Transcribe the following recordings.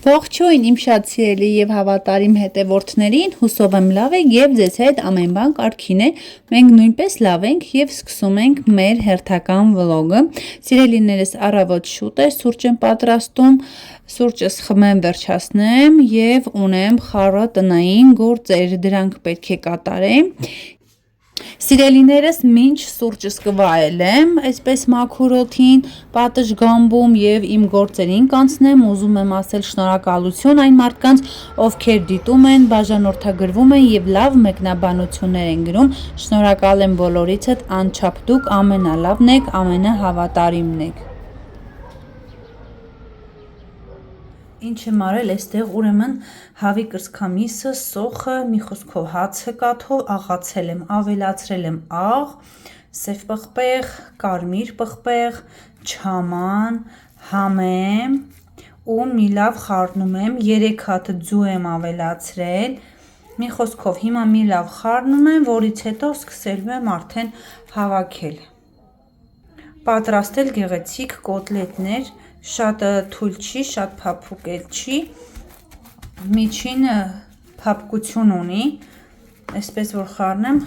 Ողջույն իմ շատ սիրելի եւ հավատարիմ հետևորդներին, հուսով եմ լավ եք եւ ձեզ հետ ամեն բան կարգին է։ Մենք նույնպես լավ ենք եւ սկսում ենք մեր հերթական վլոգը։ Սիրելիներս, առավոտ շուտ է, սուրճ եմ պատրաստում, սուրճս խմեմ, վերջացնեմ եւ ունեմ խառը տնային գործեր, դրանք պետք է կատարեմ։ Սիրելիներս, մինչ սուրճս կվայելեմ, այսպես մաքուր օդին, պատշգամբում եւ իմ գործերին կանցնեմ, ուզում եմ ասել շնորհակալություն այն մարդկանց, ովքեր դիտում են, բաժանորդագրվում են եւ լավ մեկնաբանություններ են գրում։ Շնորհակալ եմ բոլորիցդ, անչափ դուք ամենալավն եք, ամենահավատարիմն եք։ Ինչ եմ արել այստեղ, ուրեմն հավի կրծքամիսը, սոխը, մի խոսքով հացը կաթով աղացել եմ, ավելացրել եմ աղ, սև պղպեղ, կարմիր պղպեղ, չաման, համեմ ու մի լավ խառնում եմ, 3 հատ ձու եմ ավելացրել, մի խոսքով հիմա մի լավ խառնում եմ, որից հետո սկսելու եմ արդեն հավաքել։ Պատրաստել գեղեցիկ կոտլետներ, շատ թույլ չի, շատ փափուկ էլ չի, միջին փափկություն ունի, այսպես որ խառնեմ,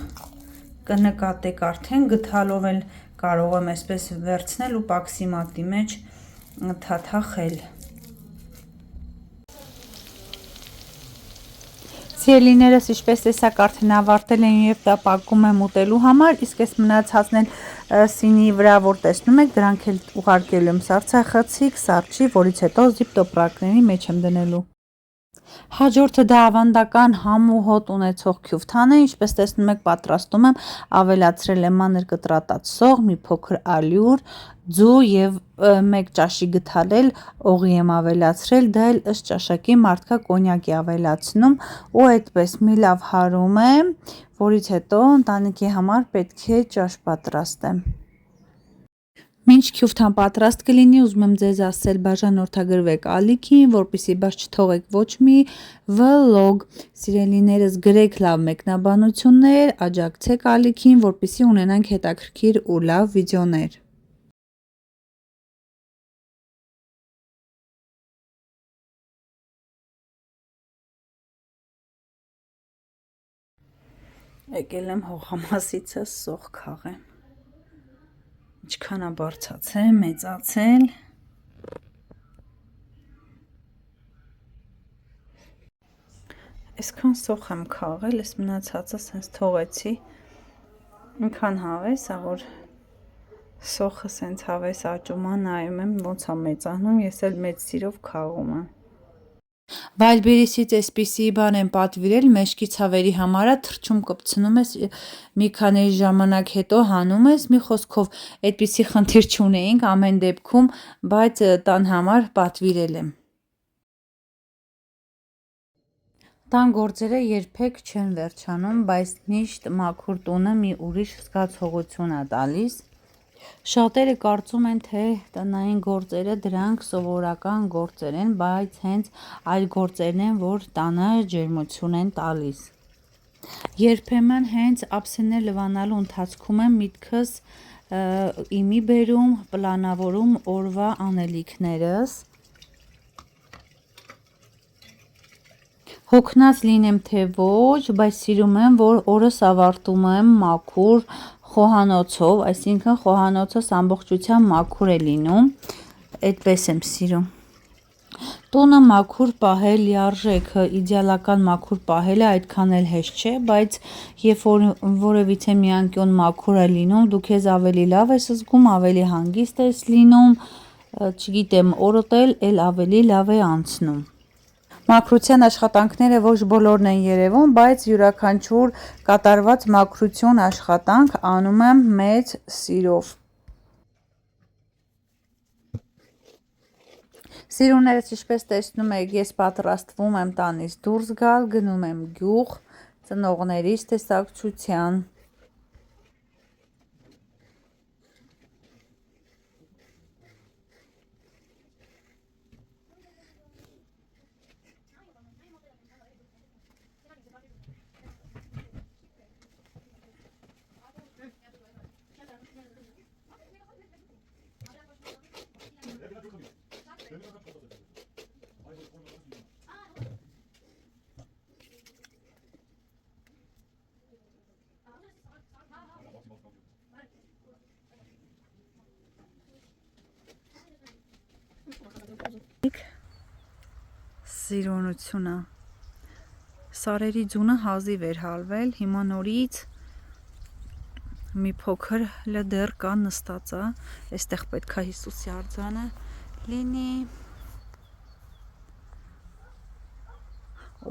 կնկատեք արդեն, գդալով էլ կարող եմ այսպես վերցնել ու պաքսի մատի մեջ թաթախել։ Սիրելիներս, ինչպես տեսակ արդեն ավարտել են եւ դա պակում եմ ուտելու համար, իսկ այս մնացածն էլ սինի վրա որ տեսնում եք, դրանք էլ ուղարկելու եմ սառցախցիկ, սառչի, որից հետո զիպտոպրակների մեջ եմ դնելու։ Հաջորդը դա ավանդական համ ու հոտ ունեցող քյուֆթան է, ինչպես տեսնում եք պատրաստում եմ, ավելացրել եմ մանր կտրատած սող, մի փոքր ալյուր, ձու եւ 1 ճաշի գթալել օղի եմ ավելացրել, դա էլ ըստ ճաշակի մարդկա կոնյակ է ավելացնում ու այդպես մի լավ հարում եմ, որից հետո ընտանիքի համար պետք է ճաշ պատրաստեմ։ Մինչ քյուֆթան պատրաստ կլինի, ուզում եմ ձեզ ասել բաժանորդագրվեք ալիքին, որպեսզի բաց չթողեք ոչ մի վլոգ։ Սիրելիներս, գրեք լավ մեկնաբանություններ, աջակցեք ալիքին, որպեսզի ունենանք հետաքրքիր ու լավ վիդեոներ։ Եկել եմ հողամասիցս սող քաղեմ։ Ինչքան է բարձացել, մեծացել։ Այսքան սող եմ քաղել, այս մնացածը սենց թողեցի։ Ինքան հավես, որ սոխը սենց հավես աճում է, նայում եմ ոնց է մեծանում, ես էլ մեծ սիրով քաղում եմ։ Վայլբերիսից այսպիսի բան եմ պատվիրել, մեջքի ցավերի համար է, թռչում կպցնում ես, մի քանի ժամանակ հետո հանում ես, մի խոսքով այդպիսի խնդիր չունեինք ամեն դեպքում, բայց տան համար պատվիրել եմ։ Տան գործերը երբեք չեն վերջանում, բայց միշտ մաքուր տունը մի ուրիշ զգացողություն է տալիս։ Շատերը կարծում են, թե տնային գործերը դրանք սովորական գործեր են, բայց հենց այլ գործերն են, որ տանը ջերմություն են տալիս։ Երբեմն հենց ափսեներ լվանալու ընթացքում եմ միտքս իմի բերում, պլանավորում օրվա անելիքներս։ Հոգնած լինեմ թե ոչ, բայց սիրում եմ, որ օրս ավարտում եմ մաքուր խոհանոցով, այսինքն խոհանոցս ամբողջությամբ մաքուր է լինում, այդպես եմ սիրում։ Տունը մաքուր պահել լիարժեք, իդեալական մաքուր պահելը այդքան էլ հեշտ չէ, բայց երբ որ որևիցե մի անկյուն մաքուր է լինում, դու քեզ ավելի լավ ես զգում, ավելի հանգիստ ես լինում, չգիտեմ, օրդ էլ ավելի լավ է անցնում։ Մաքրության աշխատանքները ոչ բոլորն են երևում, բայց յուրաքանչյուր կատարված մաքրություն աշխատանք անում եմ մեծ սիրով։ Սիրուներս, ինչպես տեսնում եք, ես պատրաստվում եմ տանից դուրս գալ, գնում եմ գյուղ ծնողներիս տեսակցության։ Զիրոնությունը։ Սարերի ձունը հազիվ էր հալվել, հիմա նորից մի փոքր դեռ կա նստած է, այստեղ պետք է Հիսուսի արձանը լինի։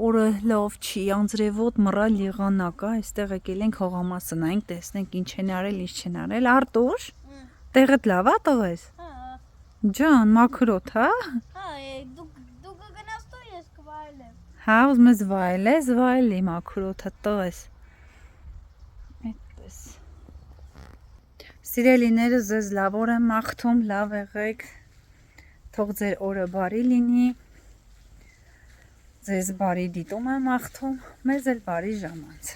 Օրը լավ չի, անձրևոտ մռայլ եղանակ է, այստեղ եկել ենք հողամասը նայենք, տեսնենք ինչ են արել, ինչ չեն արել։ Արտուր, տեղդ լավ է տղես։ Ջան, մաքրոտ, հա։ Դու կգնաս տո ես կվայելեմ։ Հա, ուզում ես վայելես, վայելի մաքրոթը տղես։ Այդպես։ Սիրելիները, ձեզ լավ օր եմ մաղթում, լավ եղեք, թող ձեր օրը բարի լինի, ձեզ բարի դիտում եմ մաղթում, մեզ էլ բարի ժամանց։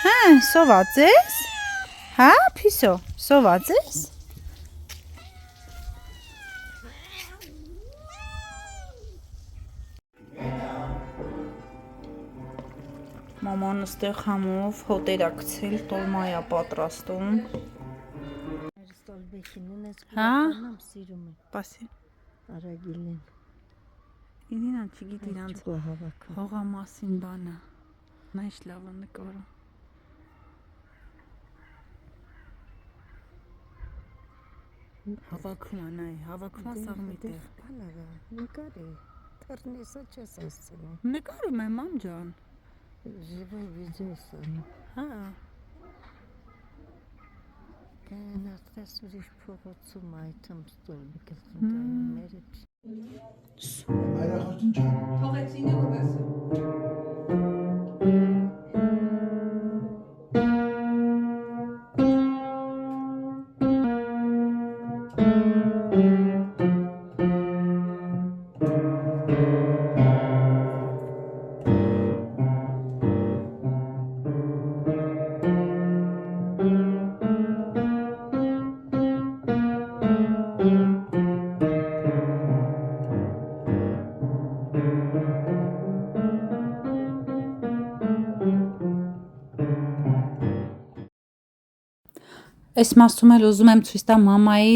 Հա, սոված ես։ Հա, Փիսո, սոված ես։ Մաման ստեղ համով հոտեր ա գցել, տոլմա է պատրաստում։ Հա։ Պասի։ Արագիլին։ Ինինա չգիտի իրանց հողամասին բանը։ Նա ինչ լավ է նկարում։ Հավաքում է, նայ, հավաքում է սաղ մի տեղ։ Նկարի, թռնեսը չես ասցնում։ Նկարում եմ, մամ ջան։ Живой видеосын։ Հա։ Կենացրես ուրիշ փողոցում այդմ ստորմի կզնդայինները։ Այրախորդին ջան։ Թողեցին է ուղեսը։ Այս մասում էլ ուզում եմ ցույց տամ մամայի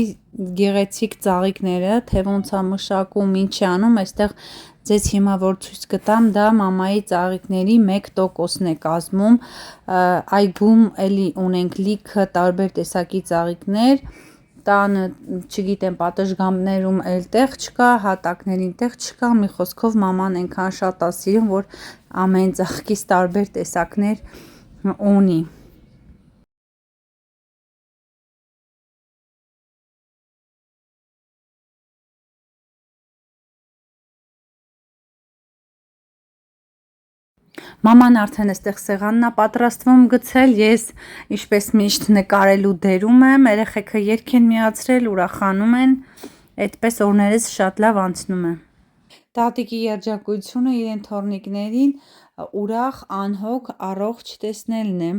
գեղեցիկ ծաղիկները, թե ոնց է մշակում, ինչ է անում, այստեղ ձեզ հիմա որ ցույց կտամ, դա մամայի ծաղիկների 1%-ն է կազմում, այգում էլի ունենք լիքը տարբեր տեսակի ծաղիկներ, տանը, չգիտեմ, պատշգամբներում էլ տեղ չկա, հատակներին տեղ չկա, մի խոսքով մաման այնքան շատ է սիրում, որ ամեն ծաղկից տարբեր տեսակներ ունի։ Մաման արդեն այստեղ սեղանն է պատրաստվում գցել, ես ինչպես միշտ նկարելու դերում եմ, երեխեքը երգ են միացրել, ուրախանում են, այդպես օրներս շատ լավ անցնում է։ Տատիկի երջանկությունը իրեն թոռնիկներին ուրախ, անհոգ, առողջ տեսնելն է։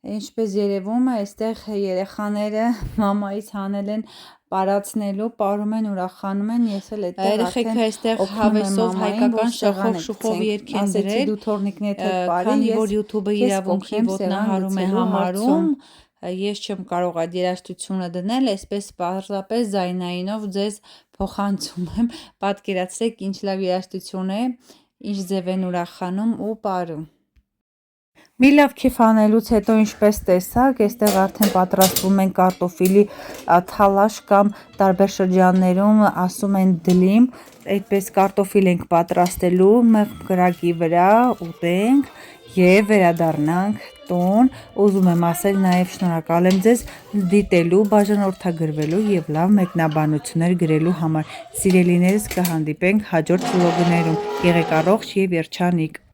Ինչպես երևում է, այստեղ երեխաները մամայից հանել են պարացնելու, պարում են, ուրախանում են, ես էլ այդտեղ երեխեքը այստեղ հավեսով հայկական շախով շուխով երգ են դրել, դու թորնիկներդ հետ բարի, քանի որ YouTube-ը իրավունքի ոտնահարում է համարում, ես չեմ կարող այդ երաժշտությունը դնել, այսպես պարզապես ձայնայինով ձեզ փոխանցում եմ, պատկերացրեք ինչ լավ երաժշտություն է, ինչ ձև են ուրախանում ու պարում։ Մի լավ քիֆ անելուց հետո ինչպես տեսակ, այստեղ արդեն պատրաստվում են կարտոֆիլի թալաշ կամ տարբեր շրջաններում ասում են դլիմ, այդպես կարտոֆիլ ենք պատրաստելու մեղրակի վրա, ուտենք եւ վերադառնանք տուն, ուզում եմ ասել նաեւ շնորհակալ եմ ձեզ դիտելու, բաժանորդագրվելու եւ լավ մեկնաբանություններ գրելու համար։ Սիրելիներս, կհանդիպենք հաջորդ վլոգներում։ Եղեք առողջ եւ երջանիկ։